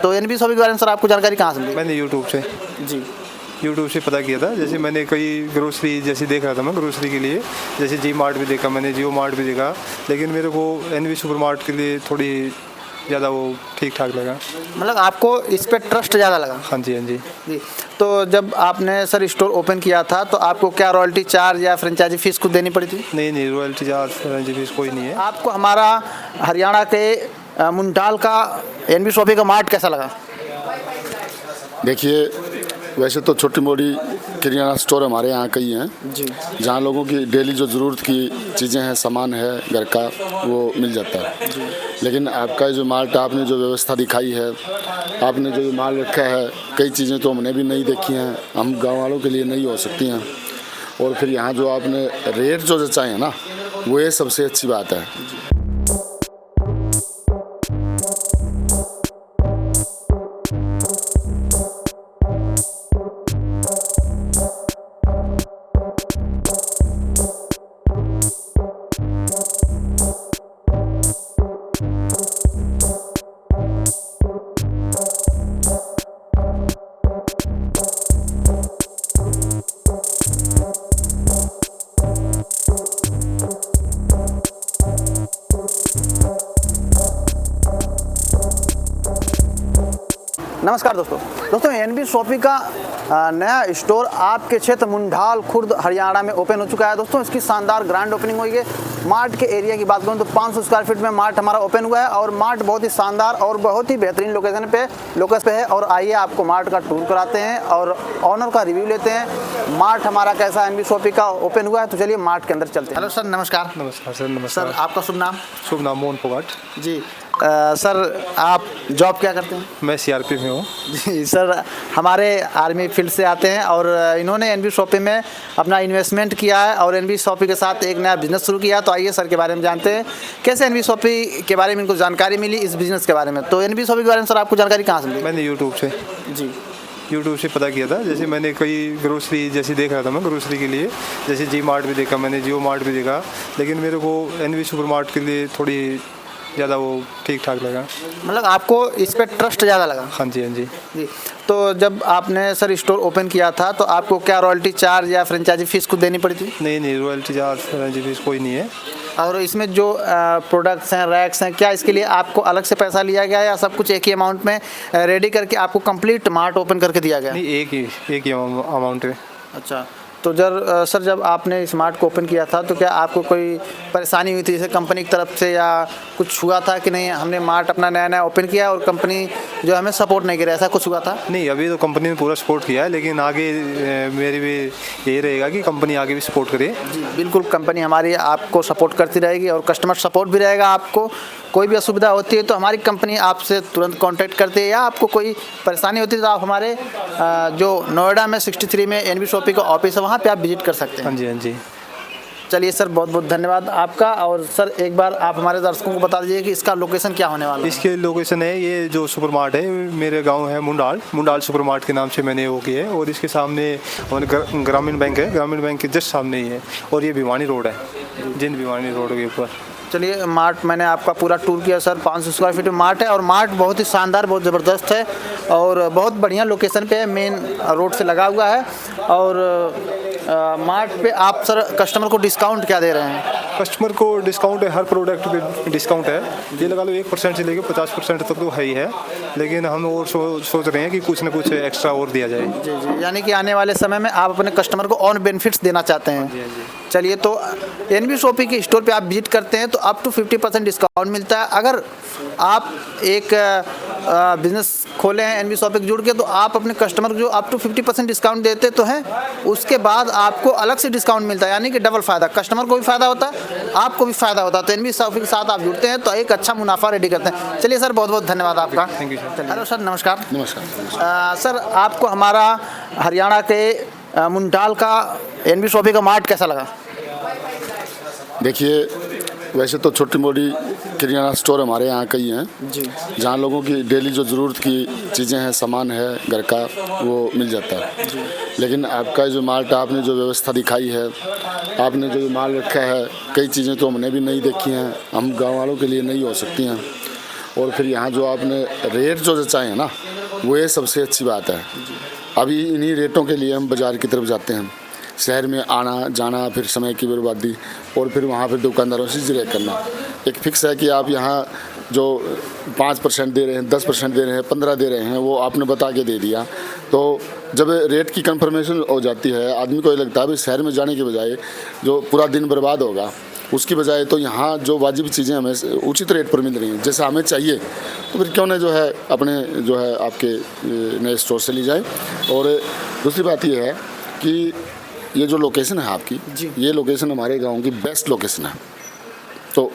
तो NB shopping के बारे में सर आपको जानकारी कहाँ से मिली? मैंने यूट्यूब से पता किया था। जैसे मैंने कई ग्रोसरी जैसे देख रहा था मैं ग्रोसरी के लिए, जैसे जी मार्ट भी देखा मैंने, जियो मार्ट भी देखा, लेकिन मेरे को एनबी सुपर मार्ट के लिए थोड़ी ज़्यादा वो ठीक ठाक लगा। मतलब आपको इस पर ट्रस्ट ज़्यादा लगा? हाँ जी, हाँ जी। जी, तो जब आपने सर स्टोर ओपन किया था तो आपको क्या रॉयल्टी चार्ज या फ्रेंचाइजी फीस कुछ देनी पड़ी थी? नहीं, रॉयल्टी चार्ज फ्रेंचाइजी फीस कोई नहीं है। आपको हमारा हरियाणा के मुंडाल का एनबी शॉपिंग का मार्ट कैसा लगा? देखिए, वैसे तो छोटी मोटी किराना स्टोर हमारे यहाँ कई हैं जी, जहाँ लोगों की डेली जो ज़रूरत की चीज़ें हैं, सामान है घर का, वो मिल जाता है। लेकिन आपका जो मार्ट, आपने जो व्यवस्था दिखाई है, आपने जो माल रखा है, कई चीज़ें तो हमने भी नहीं देखी हैं, हम गांव वालों के लिए नहीं हो सकती हैं। और फिर यहाँ जो आपने रेट जो जचाए हैं ना, वो ये सबसे अच्छी बात है। नमस्कार दोस्तों एनबी शॉपिंग का नया स्टोर आपके क्षेत्र मुंडाल खुर्द हरियाणा में ओपन हो चुका है। दोस्तों इसकी शानदार ग्रैंड ओपनिंग हुई है। मार्ट के एरिया की बात करूं तो 500 स्क्वायर फीट में मार्ट हमारा ओपन हुआ है और मार्ट बहुत ही शानदार और बहुत ही बेहतरीन लोकेशन पे है। और आइए आपको मार्ट का टूर कराते हैं और ऑनर का रिव्यू लेते हैं। मार्ट हमारा कैसा एनबी शॉपिंग का ओपन हुआ है, तो चलिए मार्ट के अंदर चलते हैं। हेलो सर, नमस्कार। नमस्कार सर। नमस्कार सर, आपका शुभ नाम? शुभ नाम मोहन फोगाट जी। सर, आप जॉब क्या करते हैं? मैं सीआरपी में हूँ। जी सर, हमारे आर्मी फील्ड से आते हैं और इन्होंने एनबी शॉपिंग में अपना इन्वेस्टमेंट किया है और एनबी शॉपिंग के साथ एक नया बिजनेस शुरू किया। तो आइए सर के बारे में जानते हैं, कैसे एनबी शॉपिंग के बारे में इनको जानकारी मिली इस बिजनेस के बारे में। तो एनबी शॉपिंग के बारे में सर आपको जानकारी कहाँ से मिली? मैंने यूट्यूब से पता किया था। जैसे मैंने कई ग्रोसरी जैसे देख रहा था मैं ग्रोसरी के लिए, जैसे जी मार्ट भी देखा मैंने, जियो मार्ट भी देखा, लेकिन मेरे को एनबी सुपर मार्ट के लिए थोड़ी ज़्यादा वो ठीक ठाक लगा। मतलब आपको इस पर ट्रस्ट ज़्यादा लगा? हाँ जी, हाँ जी। जी, तो जब आपने सर स्टोर ओपन किया था तो आपको क्या रॉयल्टी चार्ज या फ्रेंचाइजी फीस कुछ देनी पड़ी थी? नहीं, रॉयल्टी चार्ज फ्रेंचाइजी फीस कोई नहीं है। और इसमें जो प्रोडक्ट्स हैं, रैक्स हैं, क्या इसके लिए आपको अलग से पैसा लिया गया या सब कुछ एक ही अमाउंट में रेडी करके आपको कंप्लीट मार्ट ओपन करके दिया गया? नहीं, एक ही अमाउंट है। अच्छा, तो सर जब आपने इस मार्ट को ओपन किया था तो क्या आपको कोई परेशानी हुई थी, जैसे कंपनी की तरफ से, या कुछ हुआ था कि नहीं हमने मार्ट अपना नया ओपन किया और कंपनी जो हमें सपोर्ट नहीं कर रही, ऐसा कुछ हुआ था? नहीं, अभी तो कंपनी ने पूरा सपोर्ट किया है, लेकिन आगे मेरी भी यही रहेगा कि कंपनी आगे भी सपोर्ट करे। जी बिल्कुल, कंपनी हमारी आपको सपोर्ट करती रहेगी और कस्टमर सपोर्ट भी रहेगा। आपको कोई भी असुविधा होती है तो हमारी कंपनी आपसे तुरंत कांटेक्ट करती है, या आपको कोई परेशानी होती है तो आप हमारे जो नोएडा में 63 में एनबी शॉपिंग का ऑफिस है, वहाँ पे आप विजिट कर सकते हैं। हाँ जी, हाँ जी। चलिए सर, बहुत बहुत धन्यवाद आपका। और सर एक बार आप हमारे दर्शकों को बता दीजिए कि इसका लोकेशन क्या होने वाला है? इसके लोकेशन है, ये जो सुपर मार्ट है मेरे गांव है मुंडाल सुपर मार्ट के नाम से मैंने वो किया है। और इसके सामने ग्रामीण बैंक है, ग्रामीण बैंक के जस्ट सामने ही है। और ये भिवानी रोड है, भिवानी रोड के ऊपर। चलिए, मार्ट मैंने आपका पूरा टूर किया सर। 500 स्क्वायर फीट में मार्ट है और मार्ट बहुत ही शानदार, बहुत ज़बरदस्त है और बहुत बढ़िया लोकेशन पे है, मेन रोड से लगा हुआ है। और मार्ट पे आप सर कस्टमर को डिस्काउंट क्या दे रहे हैं? कस्टमर को डिस्काउंट है, हर प्रोडक्ट पे डिस्काउंट है। ये लगा लो 1% से लेकर 50% तक तो है ही है, लेकिन हम और सोच रहे हैं कि कुछ ना कुछ एक्स्ट्रा और दिया जाए। जी, यानी कि आने वाले समय में आप अपने कस्टमर को ऑन बेनिफिट्स देना चाहते हैं। चलिए, तो एनबी शॉपिंग के स्टोर पे आप विजिट करते हैं तो अप टू 50% डिस्काउंट मिलता है। अगर आप एक बिजनेस खोले हैं एनबी शॉपिंग जुड़ के, तो आप अपने कस्टमर को जो अप टू 50% डिस्काउंट देते तो हैं, उसके बाद आपको अलग से डिस्काउंट मिलता है, यानी कि डबल फ़ायदा। कस्टमर को भी फ़ायदा होता है, आपको भी फ़ायदा होता है। तो एनबी शॉपिंग के साथ आप जुड़ते हैं तो एक अच्छा मुनाफा रेडी करते हैं। चलिए सर, बहुत बहुत धन्यवाद आपका। Thank you sir. Hello sir, नमस्कार। नमस्कार। सर, आपको हमारा हरियाणा के मुंडाल का एनबी शॉपिंग का मार्ट कैसा लगा? देखिए, वैसे तो छोटी मोटी किराना स्टोर हमारे यहाँ कई हैं जी, जहाँ लोगों की डेली जो ज़रूरत की चीज़ें हैं, सामान है घर का, वो मिल जाता है। लेकिन आपका जो मार्ट, आपने जो व्यवस्था दिखाई है, आपने जो माल रखा है, कई चीज़ें तो हमने भी नहीं देखी हैं, हम गांव वालों के लिए नहीं हो सकती हैं। और फिर यहाँ जो आपने रेट जो जचाए हैं ना, वो ये सबसे अच्छी बात है। अभी इन्हीं रेटों के लिए हम बाज़ार की तरफ जाते हैं, शहर में आना जाना, फिर समय की बर्बादी, और फिर वहाँ फिर दुकानदारों से जिरह करना। एक फिक्स है कि आप यहाँ जो 5% दे रहे हैं, 10% दे रहे हैं, 15 दे रहे हैं, वो आपने बता के दे दिया। तो जब रेट की कंफर्मेशन हो जाती है, आदमी को ये लगता है भाई शहर में जाने के बजाय जो पूरा दिन बर्बाद होगा, उसकी बजाय तो यहाँ जो वाजिब चीज़ें हमें उचित रेट पर मिल रही हैं, जैसा हमें चाहिए, तो फिर क्यों ना जो है अपने जो है आपके नए स्टोर से ली जाए। और दूसरी बात ये है कि ये जो लोकेशन है आपकी, ये लोकेशन हमारे गांव की बेस्ट लोकेशन है। तो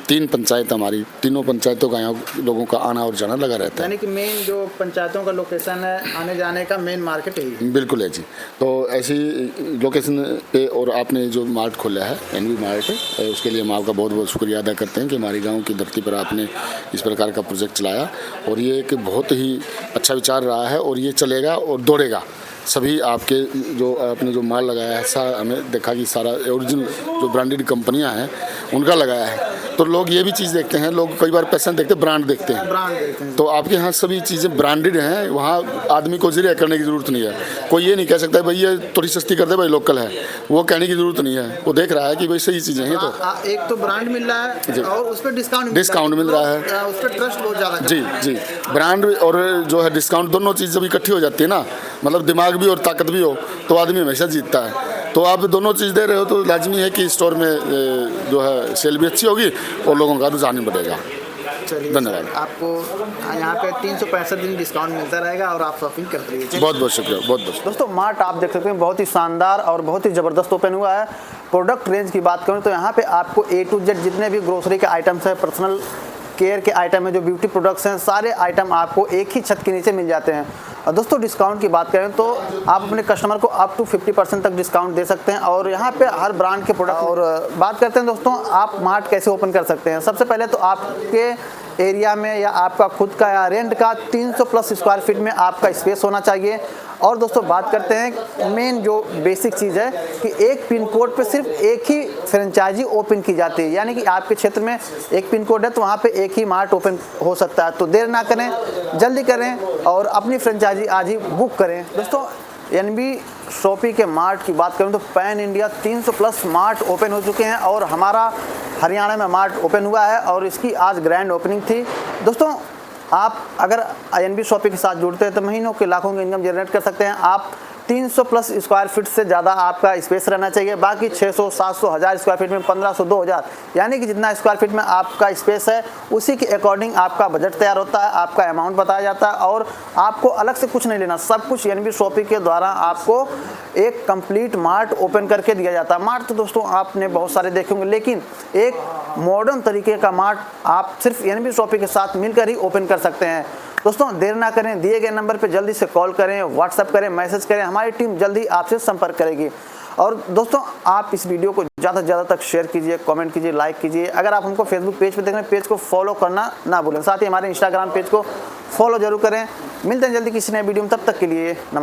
3 पंचायत हमारी, तीनों पंचायतों का यहाँ लोगों का आना और जाना लगा रहता है। यानी कि मेन जो पंचायतों का लोकेशन है, आने जाने का मेन मार्केट है। बिल्कुल है जी। तो ऐसी लोकेशन पे और आपने जो मार्ट खोला है, एनवी मार्ट, उसके लिए हम आपका बहुत बहुत शुक्रिया अदा करते हैं कि हमारे गांव की धरती पर आपने इस प्रकार का प्रोजेक्ट चलाया। और ये एक बहुत ही अच्छा विचार रहा है और ये चलेगा और दौड़ेगा। सभी आपके जो आपने जो माल लगाया है, सारा हमें देखा कि सारा ओरिजिनल जो ब्रांडेड कंपनियां हैं उनका लगाया है। तो लोग ये भी चीज़ देखते हैं, लोग कई बार पैसा देखते हैं, ब्रांड देखते हैं। तो आपके यहाँ सभी चीज़ें ब्रांडेड हैं, वहाँ आदमी को जिरह करने की ज़रूरत नहीं है। कोई ये नहीं कह सकता भाई ये थोड़ी सस्ती कर दे भाई, लोकल है, वो कहने की ज़रूरत नहीं है। वो देख रहा है कि भाई सही चीज़ें हैं। तो एक तो ब्रांड मिल रहा है और उस पर डिस्काउंट मिल रहा है, उस पर ट्रस्ट बहुत ज़्यादा। जी, ब्रांड और जो है डिस्काउंट, दोनों चीज़ जब इकट्ठी हो जाती है ना, मतलब दिमाग भी और ताकत भी हो, तो आदमी हमेशा जीतता है। तो आप दोनों चीज़ दे रहे हो तो लाजमी है कि स्टोर में जो है सेल भी अच्छी होगी और लोगों का रुझान भी बढ़ेगा। धन्यवाद। आपको यहाँ पे 365 दिन डिस्काउंट मिलता रहेगा और आप शॉपिंग करते रहिए। बहुत बहुत शुक्रिया, बहुत बहुत। दोस्तों मार्ट आप देख सकते हैं बहुत ही शानदार और बहुत ही ज़बरदस्त ओपन हुआ है। प्रोडक्ट रेंज की बात करूँ तो यहाँ पे आपको A to Z जितने भी ग्रोसरी के आइटम्स हैं, पर्सनल केयर के आइटम है, जो ब्यूटी प्रोडक्ट्स हैं, सारे आइटम आपको एक ही छत के नीचे मिल जाते हैं। और दोस्तों डिस्काउंट की बात करें तो आप अपने कस्टमर को अप टू 50% तक डिस्काउंट दे सकते हैं और यहाँ पे हर ब्रांड के प्रोडक्ट। और बात करते हैं दोस्तों आप मार्ट कैसे ओपन कर सकते हैं। सबसे पहले तो आपके एरिया में या आपका खुद का या रेंट का 300 प्लस स्क्वायर फीट में आपका स्पेस होना चाहिए। और दोस्तों बात करते हैं मेन जो बेसिक चीज़ है कि एक पिन कोड पे सिर्फ एक ही फ्रेंचाइजी ओपन की जाती है, यानी कि आपके क्षेत्र में एक पिन कोड है तो वहाँ पे एक ही मार्ट ओपन हो सकता है। तो देर ना करें, जल्दी करें और अपनी फ्रेंचाइजी आज ही बुक करें। दोस्तों एनबी शॉपी के मार्ट की बात करूं तो pan India 300 plus mart open हो चुके हैं और हमारा हरियाणा में मार्ट ओपन हुआ है और इसकी आज ग्रैंड ओपनिंग थी। दोस्तों आप अगर एनबी शॉपी के साथ जुड़ते हैं तो महीनों के लाखों की इनकम जनरेट कर सकते हैं। आप 300 प्लस स्क्वायर फीट से ज़्यादा आपका स्पेस रहना चाहिए। बाकी 600, 700, 1000 स्क्वायर फीट में 1500, 2000 यानी कि जितना स्क्वायर फीट में आपका स्पेस है उसी के अकॉर्डिंग आपका बजट तैयार होता है, आपका अमाउंट बताया जाता है और आपको अलग से कुछ नहीं लेना, सब कुछ एनबी शॉपी के द्वारा आपको एक कंप्लीट मार्ट ओपन करके दिया जाता है। मार्ट तो दोस्तों आपने बहुत सारे देखे होंगे, लेकिन एक मॉडर्न तरीके का मार्ट आप सिर्फ एनबी शॉपी के साथ मिलकर ही ओपन कर सकते हैं। दोस्तों देर ना करें, दिए गए नंबर पर जल्दी से कॉल करें, व्हाट्सएप करें, मैसेज करें, हमारी टीम जल्दी आपसे संपर्क करेगी। और दोस्तों आप इस वीडियो को ज़्यादा से ज़्यादा तक शेयर कीजिए, कमेंट कीजिए, लाइक कीजिए। अगर आप हमको फेसबुक पेज पे देख रहे हैं, पेज को फॉलो करना ना भूलें, साथ ही हमारे इंस्टाग्राम पेज को फॉलो जरूर करें। मिलते हैं जल्दी किसी नए वीडियो में, तब तक के लिए नमस्कार।